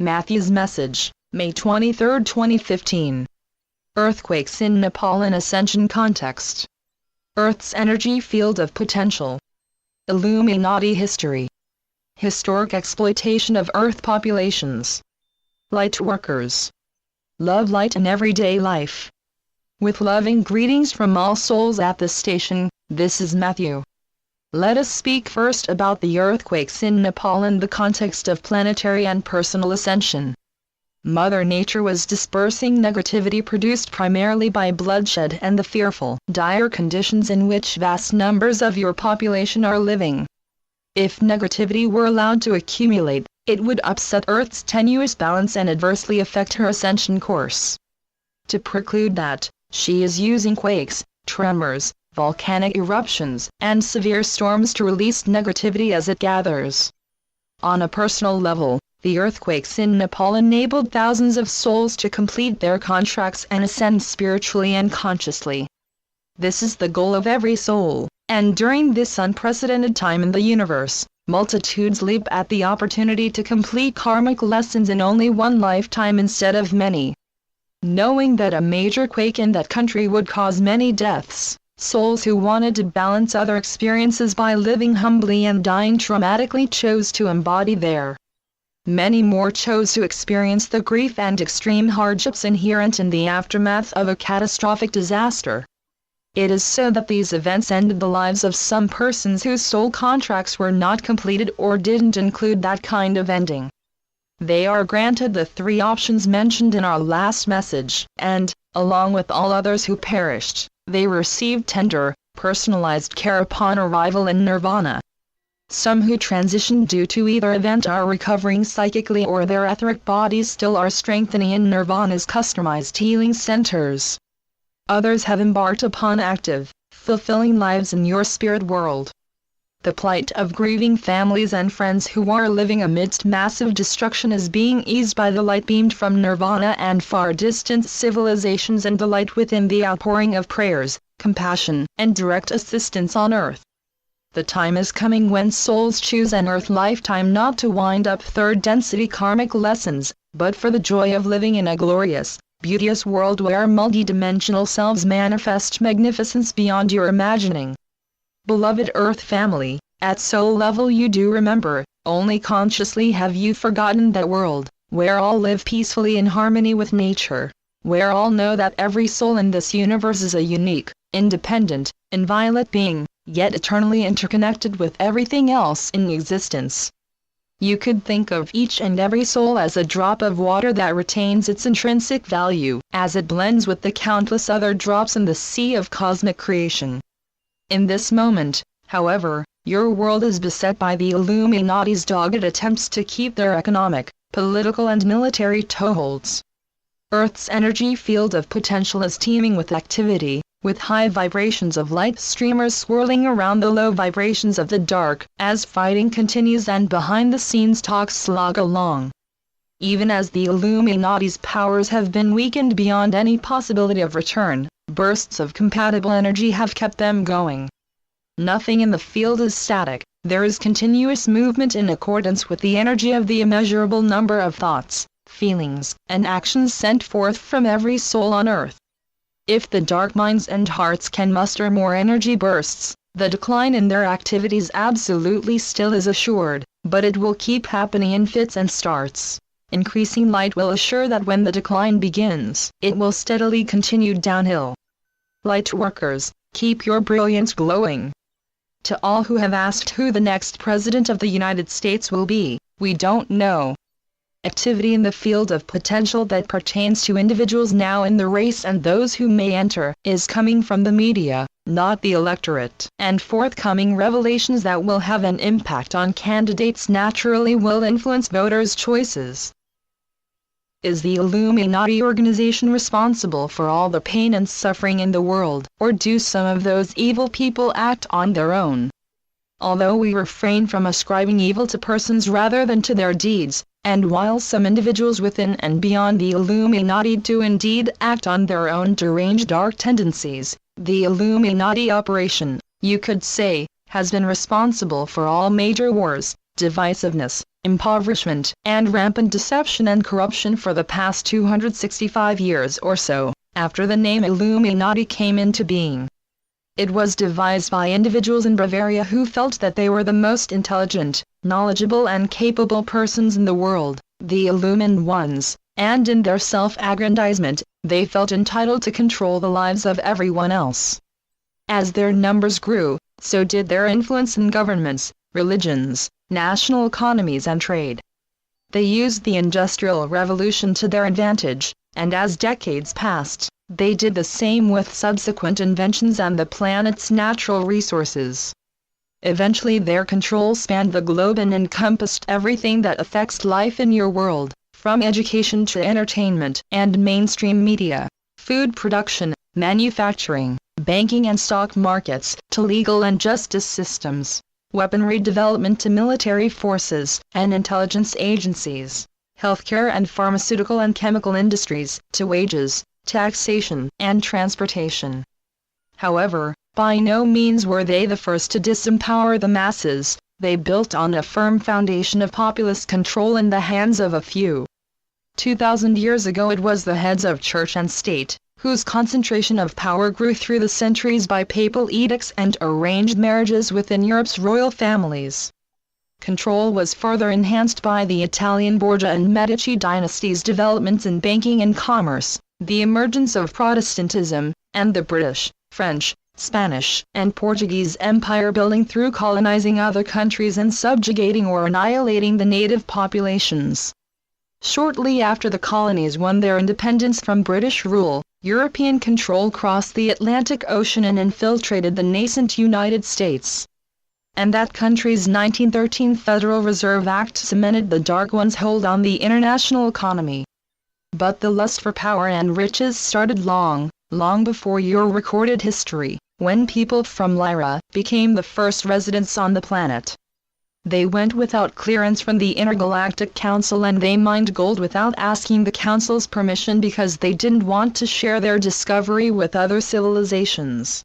Matthew's message, May 23, 2015. Earthquakes in Nepal in Ascension Context. Earth's energy field of potential. Illuminati history. Historic exploitation of Earth populations. Light workers. Love light in everyday life. With loving greetings from all souls at this station, this is Matthew. Let us speak first about the earthquakes in Nepal in the context of planetary and personal ascension. Mother Nature was dispersing negativity produced primarily by bloodshed and the fearful, dire conditions in which vast numbers of your population are living. If negativity were allowed to accumulate, it would upset Earth's tenuous balance and adversely affect her ascension course. To preclude that, she is using quakes, tremors, volcanic eruptions, and severe storms to release negativity as it gathers. On a personal level, the earthquakes in Nepal enabled thousands of souls to complete their contracts and ascend spiritually and consciously. This is the goal of every soul, and during this unprecedented time in the universe, multitudes leap at the opportunity to complete karmic lessons in only one lifetime instead of many. Knowing that a major quake in that country would cause many deaths, souls who wanted to balance other experiences by living humbly and dying traumatically chose to embody their. Many more chose to experience the grief and extreme hardships inherent in the aftermath of a catastrophic disaster. It is so that these events ended the lives of some persons whose soul contracts were not completed or didn't include that kind of ending. They are granted the three options mentioned in our last message, and, along with all others who perished, they received tender, personalized care upon arrival in nirvana. Some who transitioned due to either event are recovering psychically, or their etheric bodies still are strengthening in nirvana's customized healing centers. Others have embarked upon active, fulfilling lives in your spirit world. The plight of grieving families and friends who are living amidst massive destruction is being eased by the light beamed from nirvana and far distant civilizations, and the light within the outpouring of prayers, compassion, and direct assistance on earth. The time is coming when souls choose an earth lifetime not to wind up third-density karmic lessons, but for the joy of living in a glorious, beauteous world where multidimensional selves manifest magnificence beyond your imagining. Beloved Earth family, at soul level you do remember, only consciously have you forgotten that world, where all live peacefully in harmony with nature, where all know that every soul in this universe is a unique, independent, inviolate being, yet eternally interconnected with everything else in existence. You could think of each and every soul as a drop of water that retains its intrinsic value, as it blends with the countless other drops in the sea of cosmic creation. In this moment, however, your world is beset by the Illuminati's dogged attempts to keep their economic, political and military toeholds. Earth's energy field of potential is teeming with activity, with high vibrations of light streamers swirling around the low vibrations of the dark, as fighting continues and behind-the-scenes talks slog along. Even as the Illuminati's powers have been weakened beyond any possibility of return, bursts of compatible energy have kept them going. Nothing in the field is static, there is continuous movement in accordance with the energy of the immeasurable number of thoughts, feelings, and actions sent forth from every soul on earth. If the dark minds and hearts can muster more energy bursts, the decline in their activities absolutely still is assured, but it will keep happening in fits and starts. Increasing light will assure that when the decline begins, it will steadily continue downhill. Light workers, keep your brilliance glowing. To all who have asked who the next President of the United States will be, we don't know. Activity in the field of potential that pertains to individuals now in the race and those who may enter is coming from the media, not the electorate, and forthcoming revelations that will have an impact on candidates naturally will influence voters' choices. Is the Illuminati organization responsible for all the pain and suffering in the world, or do some of those evil people act on their own? Although we refrain from ascribing evil to persons rather than to their deeds, and while some individuals within and beyond the Illuminati do indeed act on their own deranged dark tendencies, the Illuminati operation, you could say, has been responsible for all major wars, divisiveness, impoverishment, and rampant deception and corruption for the past 265 years or so, after the name Illuminati came into being. It was devised by individuals in Bavaria who felt that they were the most intelligent, knowledgeable and capable persons in the world, the illumined ones, and in their self-aggrandizement, they felt entitled to control the lives of everyone else. As their numbers grew, so did their influence in governments, religions, national economies and trade. They used the Industrial Revolution to their advantage, and as decades passed, they did the same with subsequent inventions and the planet's natural resources. Eventually their control spanned the globe and encompassed everything that affects life in your world, from education to entertainment and mainstream media, food production, manufacturing, banking and stock markets, to legal and justice systems, weaponry development to military forces and intelligence agencies, healthcare and pharmaceutical and chemical industries, to wages, taxation, and transportation. However, by no means were they the first to disempower the masses. They built on a firm foundation of populist control in the hands of a few. 2,000 years ago it was the heads of church and state, whose concentration of power grew through the centuries by papal edicts and arranged marriages within Europe's royal families. Control was further enhanced by the Italian Borgia and Medici dynasties' developments in banking and commerce, the emergence of Protestantism, and the British, French, Spanish, and Portuguese empire building through colonizing other countries and subjugating or annihilating the native populations. Shortly after the colonies won their independence from British rule, European control crossed the Atlantic Ocean and infiltrated the nascent United States. And that country's 1913 Federal Reserve Act cemented the Dark One's hold on the international economy. But the lust for power and riches started long before your recorded history, when people from Lyra became the first residents on the planet. They went without clearance from the Intergalactic Council and they mined gold without asking the Council's permission because they didn't want to share their discovery with other civilizations.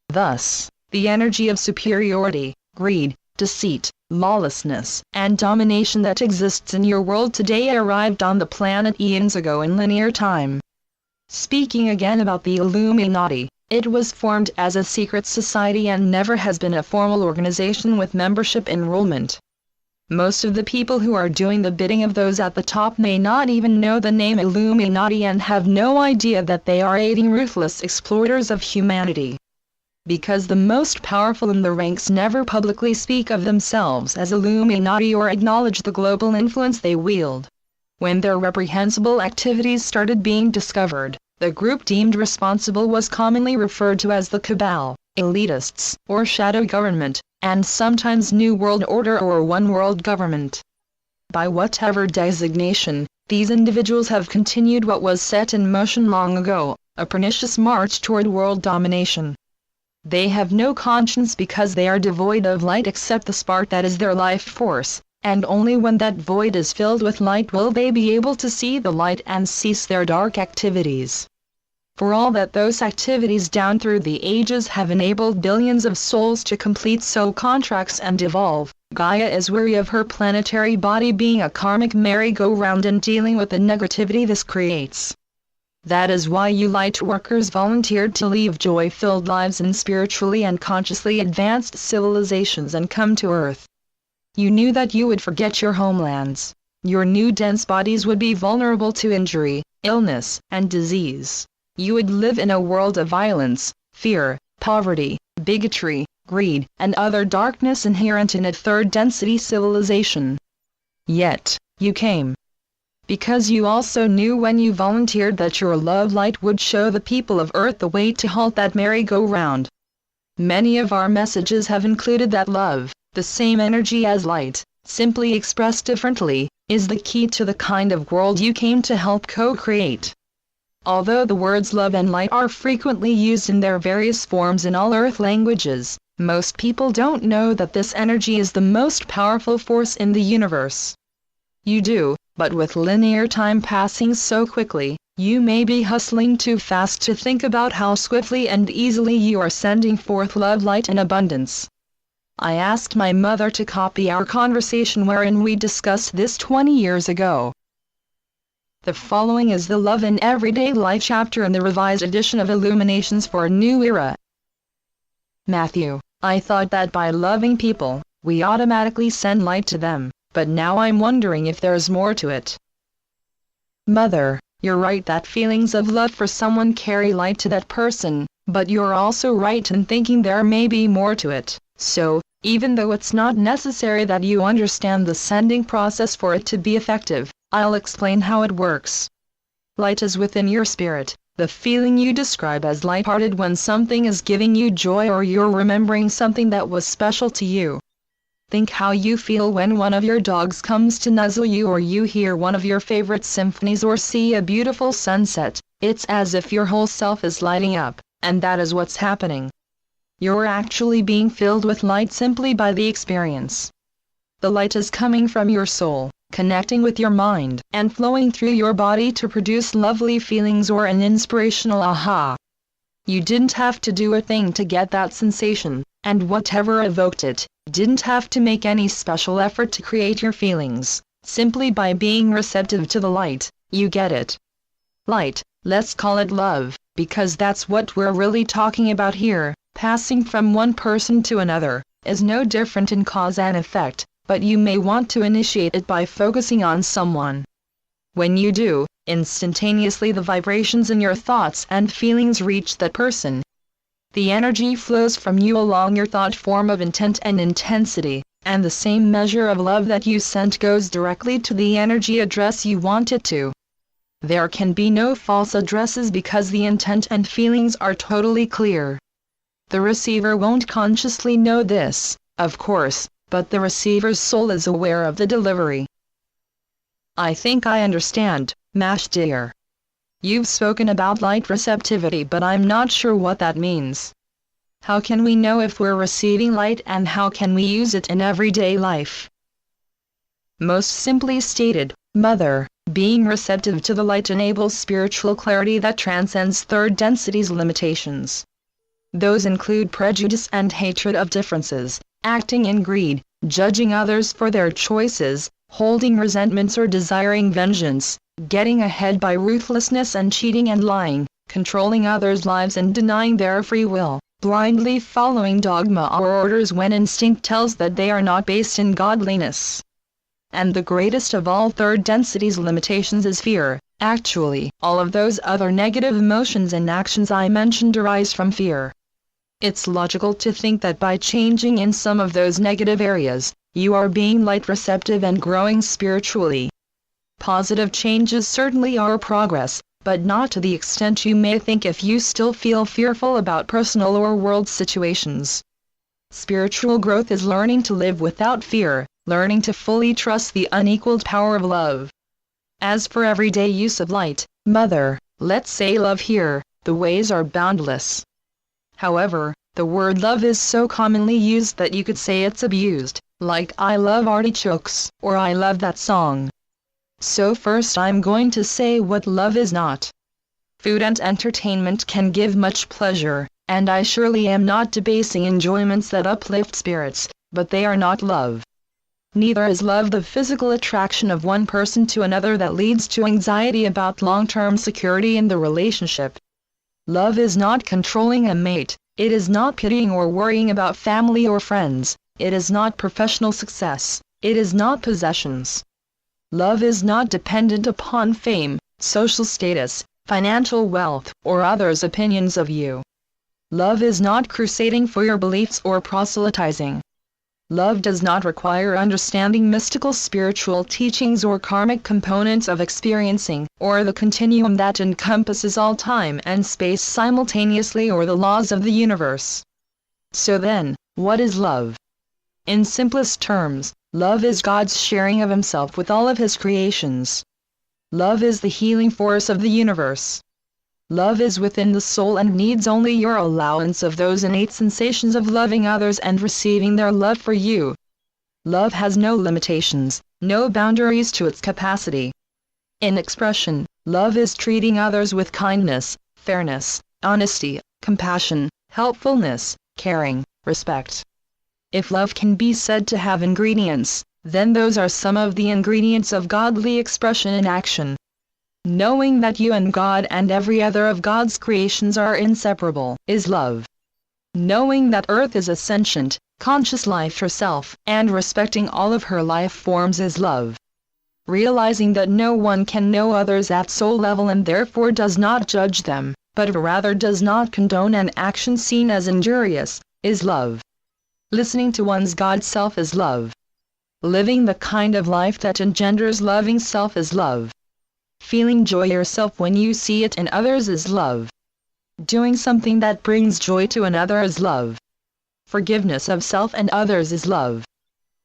Thus, the energy of superiority, greed, deceit, lawlessness, and domination that exists in your world today arrived on the planet eons ago in linear time. Speaking again about the Illuminati, it was formed as a secret society and never has been a formal organization with membership enrollment. Most of the people who are doing the bidding of those at the top may not even know the name Illuminati and have no idea that they are aiding ruthless exploiters of humanity. Because the most powerful in the ranks never publicly speak of themselves as Illuminati or acknowledge the global influence they wield. When their reprehensible activities started being discovered, the group deemed responsible was commonly referred to as the Cabal, elitists, or shadow government, and sometimes New World Order or One World Government. By whatever designation, these individuals have continued what was set in motion long ago, a pernicious march toward world domination. They have no conscience because they are devoid of light except the spark that is their life force, and only when that void is filled with light will they be able to see the light and cease their dark activities. For all that those activities down through the ages have enabled billions of souls to complete soul contracts and evolve, Gaia is weary of her planetary body being a karmic merry-go-round and dealing with the negativity this creates. That is why you light workers volunteered to leave joy-filled lives in spiritually and consciously advanced civilizations and come to Earth. You knew that you would forget your homelands. Your new dense bodies would be vulnerable to injury, illness, and disease. You would live in a world of violence, fear, poverty, bigotry, greed, and other darkness inherent in a third-density civilization. Yet, you came. Because you also knew when you volunteered that your love light would show the people of Earth the way to halt that merry-go-round. Many of our messages have included that love, the same energy as light, simply expressed differently, is the key to the kind of world you came to help co-create. Although the words love and light are frequently used in their various forms in all Earth languages, most people don't know that this energy is the most powerful force in the universe. You do, but with linear time passing so quickly, you may be hustling too fast to think about how swiftly and easily you are sending forth love light in abundance. I asked my mother to copy our conversation wherein we discussed this 20 years ago. The following is the Love in Everyday Life chapter in the revised edition of Illuminations for a New Era. Matthew, I thought that by loving people, we automatically send light to them, but now I'm wondering if there's more to it. Mother, you're right that feelings of love for someone carry light to that person, but you're also right in thinking there may be more to it. So, even though it's not necessary that you understand the sending process for it to be effective, I'll explain how it works. Light is within your spirit, the feeling you describe as lighthearted when something is giving you joy or you're remembering something that was special to you. Think how you feel when one of your dogs comes to nuzzle you, or you hear one of your favorite symphonies or see a beautiful sunset. It's as if your whole self is lighting up, and that is what's happening. You're actually being filled with light simply by the experience. The light is coming from your soul, connecting with your mind, and flowing through your body to produce lovely feelings or an inspirational aha. You didn't have to do a thing to get that sensation, and whatever evoked it, didn't have to make any special effort to create your feelings. Simply by being receptive to the light, you get it. Light, let's call it love, because that's what we're really talking about here. Passing from one person to another is no different in cause and effect, but you may want to initiate it by focusing on someone. When you do, instantaneously the vibrations in your thoughts and feelings reach that person. The energy flows from you along your thought form of intent and intensity, and the same measure of love that you sent goes directly to the energy address you want it to. There can be no false addresses because the intent and feelings are totally clear. The receiver won't consciously know this, of course, but the receiver's soul is aware of the delivery. I think I understand, Mash dear. You've spoken about light receptivity, but I'm not sure what that means. How can we know if we're receiving light, and how can we use it in everyday life? Most simply stated, Mother, being receptive to the light enables spiritual clarity that transcends third density's limitations. Those include prejudice and hatred of differences, acting in greed, judging others for their choices, holding resentments or desiring vengeance, getting ahead by ruthlessness and cheating and lying, controlling others' lives and denying their free will, blindly following dogma or orders when instinct tells that they are not based in godliness. And the greatest of all third density's limitations is fear. Actually, all of those other negative emotions and actions I mentioned arise from fear. It's logical to think that by changing in some of those negative areas, you are being light receptive and growing spiritually. Positive changes certainly are progress, but not to the extent you may think if you still feel fearful about personal or world situations. Spiritual growth is learning to live without fear, learning to fully trust the unequaled power of love. As for everyday use of light, Mother, let's say love here, the ways are boundless. However, the word love is so commonly used that you could say it's abused, like I love artichokes, or I love that song. So first I'm going to say what love is not. Food and entertainment can give much pleasure, and I surely am not debasing enjoyments that uplift spirits, but they are not love. Neither is love the physical attraction of one person to another that leads to anxiety about long-term security in the relationship. Love is not controlling a mate, it is not pitying or worrying about family or friends, it is not professional success, it is not possessions. Love is not dependent upon fame, social status, financial wealth, or others' opinions of you. Love is not crusading for your beliefs or proselytizing. Love does not require understanding mystical spiritual teachings or karmic components of experiencing, or the continuum that encompasses all time and space simultaneously, or the laws of the universe. So then, what is love? In simplest terms, love is God's sharing of Himself with all of His creations. Love is the healing force of the universe. Love is within the soul and needs only your allowance of those innate sensations of loving others and receiving their love for you. Love has no limitations, no boundaries to its capacity. In expression, love is treating others with kindness, fairness, honesty, compassion, helpfulness, caring, respect. If love can be said to have ingredients, then those are some of the ingredients of godly expression in action. Knowing that you and God and every other of God's creations are inseparable is love. Knowing that Earth is a sentient, conscious life herself, and respecting all of her life forms is love. Realizing that no one can know others at soul level and therefore does not judge them, but rather does not condone an action seen as injurious, is love. Listening to one's God self is love. Living the kind of life that engenders loving self is love. Feeling joy yourself when you see it in others is love. Doing something that brings joy to another is love. Forgiveness of self and others is love.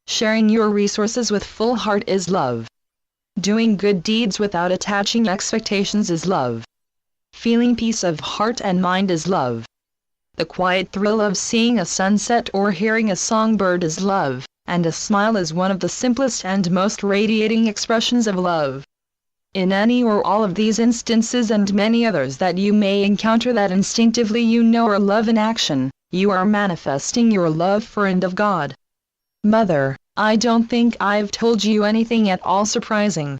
Sharing your resources with full heart is love. Doing good deeds without attaching expectations is love. Feeling peace of heart and mind is love. The quiet thrill of seeing a sunset or hearing a songbird is love, and a smile is one of the simplest and most radiating expressions of love. In any or all of these instances and many others that you may encounter that instinctively you know are love in action, you are manifesting your love for and of God. Mother, I don't think I've told you anything at all surprising.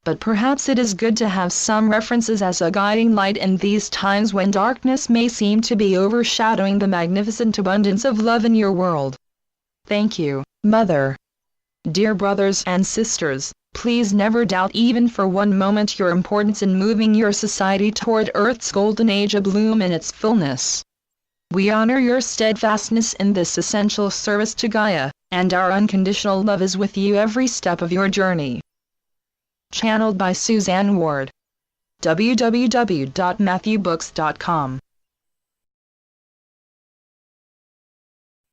But perhaps it is good to have some references as a guiding light in these times when darkness may seem to be overshadowing the magnificent abundance of love in your world. Thank you, Mother. Dear brothers and sisters, please never doubt even for one moment your importance in moving your society toward Earth's golden age abloom in its fullness. We honor your steadfastness in this essential service to Gaia, and our unconditional love is with you every step of your journey. Channeled by Suzanne Ward. www.matthewbooks.com